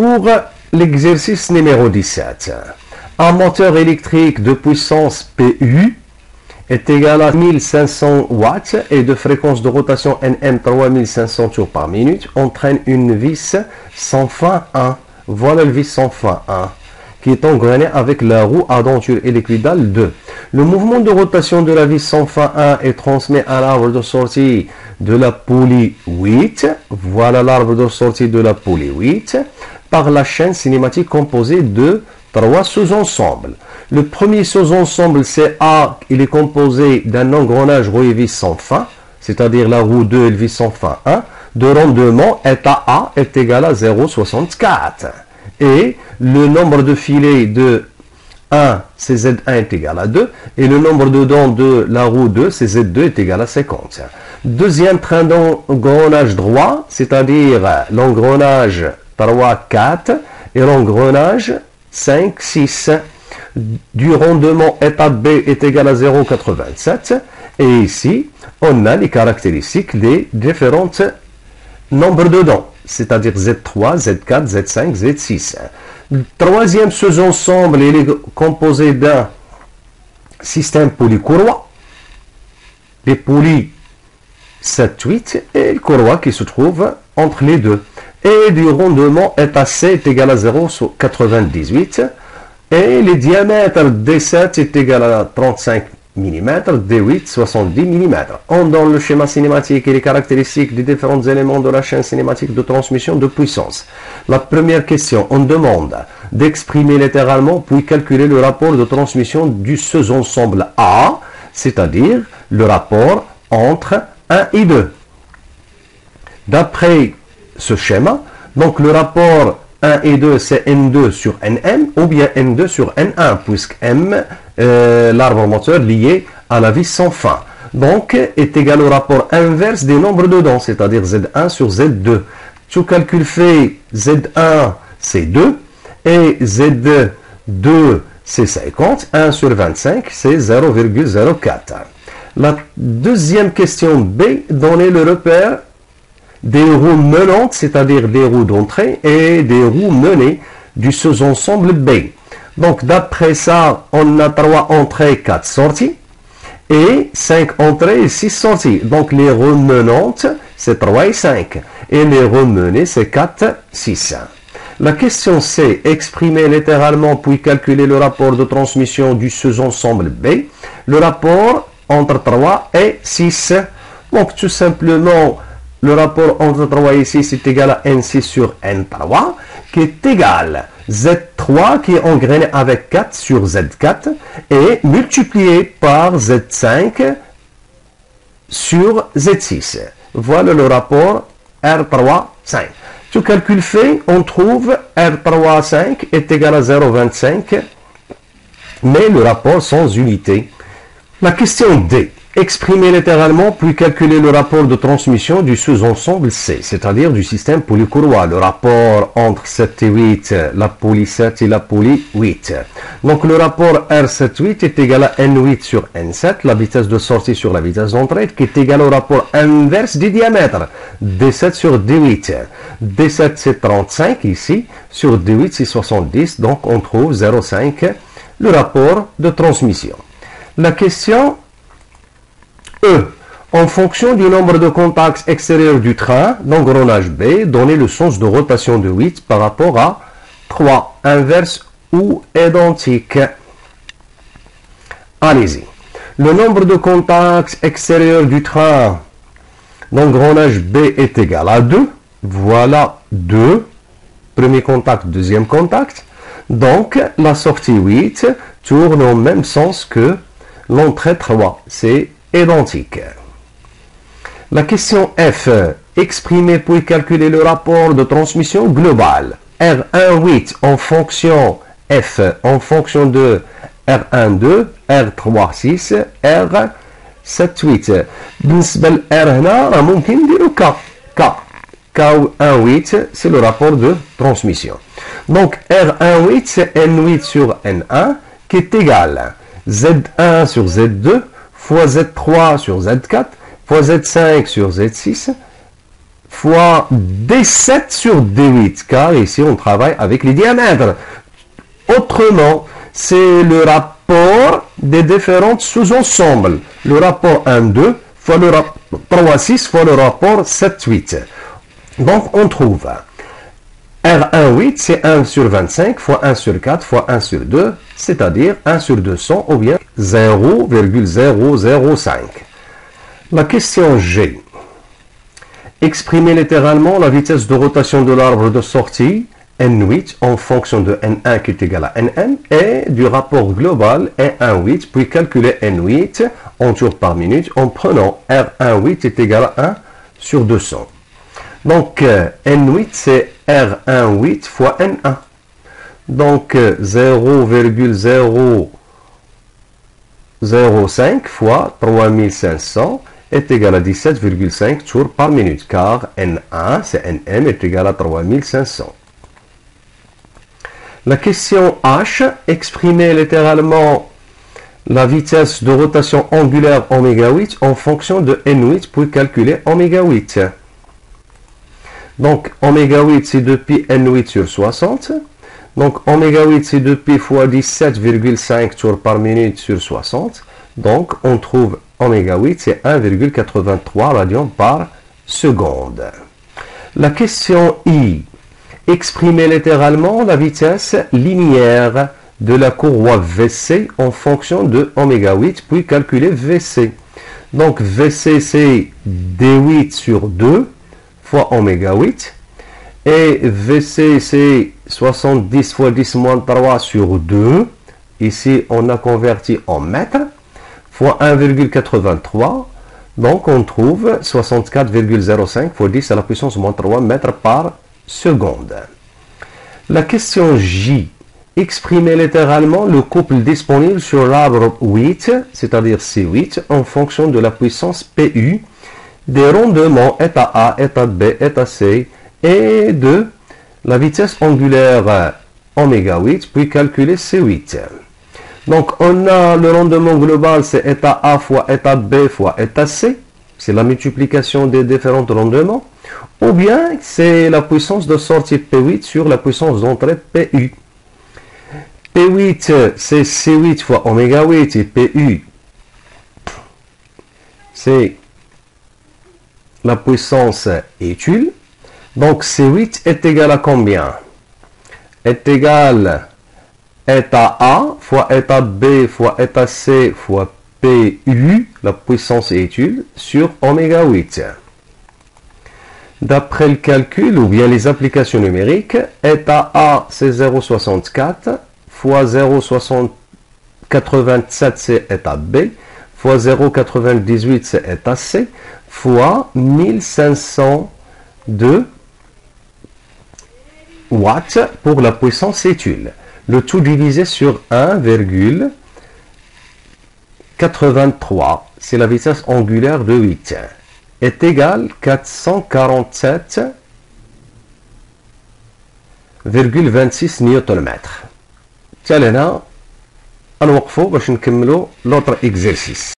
Pour l'exercice numéro 17, un moteur électrique de puissance PU est égal à 1500 watts et de fréquence de rotation Nm 3500 tours par minute entraîne une vis sans fin 1. Voilà le vis sans fin 1 qui est engrené avec la roue à denture éliquidale 2. Le mouvement de rotation de la vis sans fin 1 est transmis à l'arbre de sortie de la poulie 8. Voilà l'arbre de sortie de la poulie 8 par la chaîne cinématique composée de 3 sous-ensembles. Le premier sous-ensemble, c'est A, il est composé d'un engrenage roue et vis sans fin, c'est-à-dire la roue 2 et le vis sans fin 1. De rendement, état A est égal à 0,64. Et le nombre de filets de 1, c'est Z1 est égal à 2. Et le nombre de dents de la roue 2, c'est Z2 est égal à 50. Deuxième train d'engrenage droit, c'est-à-dire l'engrenage 3, 4 et l'engrenage 5, 6. Du rendement état B est égal à 0,87. Et ici, on a les caractéristiques des différents nombres de dents, c'est-à-dire Z3, Z4, Z5, Z6. Le troisième sous-ensemble, il est composé d'un système polycourroie, les poulies 7, 8 et le courroie qui se trouve entre les deux. Et du rendement état C est égal à 0,98. Et le diamètre D7 est égal à 35 mm, D8 70 mm. On donne le schéma cinématique et les caractéristiques des différents éléments de la chaîne cinématique de transmission de puissance. La première question, on demande d'exprimer littéralement puis calculer le rapport de transmission du sous-ensemble A, c'est-à-dire le rapport entre 1 et 2. D'après ce schéma, donc le rapport 1 et 2, c'est N2 sur Nm ou bien N2 sur N1, puisque M, l'arbre moteur lié à la vis sans fin. Donc, est égal au rapport inverse des nombres de dents, c'est-à-dire Z1 sur Z2. Tout calcul fait, Z1, c'est 2, et Z2, c'est 50, 1 sur 25, c'est 0,04. La deuxième question B, donner le repère des roues menantes, c'est-à-dire des roues d'entrée, et des roues menées du sous-ensemble B. Donc, d'après ça, on a 3 entrées, 4 sorties, et 5 entrées et 6 sorties. Donc, les roues menantes, c'est 3 et 5, et les roues menées, c'est 4, 6. La question C, exprimer littéralement puis calculer le rapport de transmission du sous-ensemble B, le rapport entre 3 et 6. Donc, tout simplement, le rapport entre 3 et 6 est égal à N6 sur N3, qui est égal à Z3 qui est engrainé avec 4 sur Z4 et multiplié par Z5 sur Z6. Voilà le rapport R3, 5. Tout calcul fait, on trouve R3, 5 est égal à 0,25, mais le rapport sans unité. La question D. Exprimer littéralement puis calculer le rapport de transmission du sous-ensemble C, c'est-à-dire du système polycourroie, le rapport entre 7 et 8, la poulie 7 et la poulie 8. Donc le rapport R7-8 est égal à N8 sur N7, la vitesse de sortie sur la vitesse d'entrée, qui est égal au rapport inverse du diamètre, D7 sur D8. D7 c'est 35 ici, sur D8 c'est 70, donc on trouve 0,5, le rapport de transmission. La question E. En fonction du nombre de contacts extérieurs du train d'engrenage B, donnez le sens de rotation de 8 par rapport à 3, inverse ou identique. Allez-y. Le nombre de contacts extérieurs du train d'engrenage B est égal à 2. Voilà 2. Premier contact, deuxième contact. Donc, la sortie 8 tourne au même sens que l'entrée 3. C'est identique. La question F. Exprimer puis calculer le rapport de transmission global. R1,8 en fonction F en fonction de R1,2, R3,6, R7,8. بالنسبة ل R هنا راه ممكن نديرو K1,8 c'est le rapport de transmission. Donc R1,8 c'est N8 sur N1 qui est égal à Z1 sur Z2 fois Z3 sur Z4 fois Z5 sur Z6 fois D7 sur D8, car ici on travaille avec les diamètres. Autrement, c'est le rapport des différents sous-ensembles. Le rapport 1-2 fois le rapport 3-6 fois le rapport 7-8. Donc on trouve R1,8, c'est 1 sur 25 fois 1 sur 4 fois 1 sur 2, c'est-à-dire 1 sur 200 ou bien 0,005. La question G. Exprimez littéralement la vitesse de rotation de l'arbre de sortie N8 en fonction de N1 qui est égal à Nn et du rapport global N1,8, puis calculer N8 en tours par minute en prenant R1,8 est égal à 1 sur 200. Donc N8 c'est R1,8 fois N1. Donc 0,005 fois 3500 est égal à 17,5 tours par minute, car N1, c'est Nm, est égal à 3500. La question H, exprimer littéralement la vitesse de rotation angulaire en méga-8 en fonction de N8, puis calculer en méga-8. Donc, oméga-8, c'est 2pi N8 sur 60. Donc, oméga-8, c'est 2pi fois 17,5 tours par minute sur 60. Donc, on trouve oméga-8, c'est 1,83 radians par seconde. La question I. Exprimer littéralement la vitesse linéaire de la courroie VC en fonction de oméga-8, puis calculer VC. Donc, VC, c'est D8 sur 2 fois oméga-8. Et VC, c'est 70 fois 10 moins 3 sur 2. Ici, on a converti en mètres, fois 1,83. Donc, on trouve 64,05 fois 10 à la puissance moins 3 mètres par seconde. La question J. Exprimer littéralement le couple disponible sur l'arbre 8, c'est-à-dire C8, en fonction de la puissance PU, des rendements état A, état B, état C, et de la vitesse angulaire oméga-8, puis calculer C8. Donc, on a le rendement global, c'est état A fois état B fois état C. C'est la multiplication des différents rendements. Ou bien, c'est la puissance de sortie P8 sur la puissance d'entrée PU. P8, c'est C8 fois oméga-8 et PU, c'est la puissance étude. Donc, C8 est égal à combien? Est égal à état A fois état B fois état C fois PU, la puissance étude, sur oméga-8. D'après le calcul ou bien les applications numériques, état A, c'est 0,64 fois 0,87, c'est état B, fois 0,98, c'est état C, fois 1502 watts pour la puissance étude. Le tout divisé sur 1,83, c'est la vitesse angulaire de 8, est égal à 447,26 Nm. تالينا نوقفوا باش نكملوا l'autre exercice.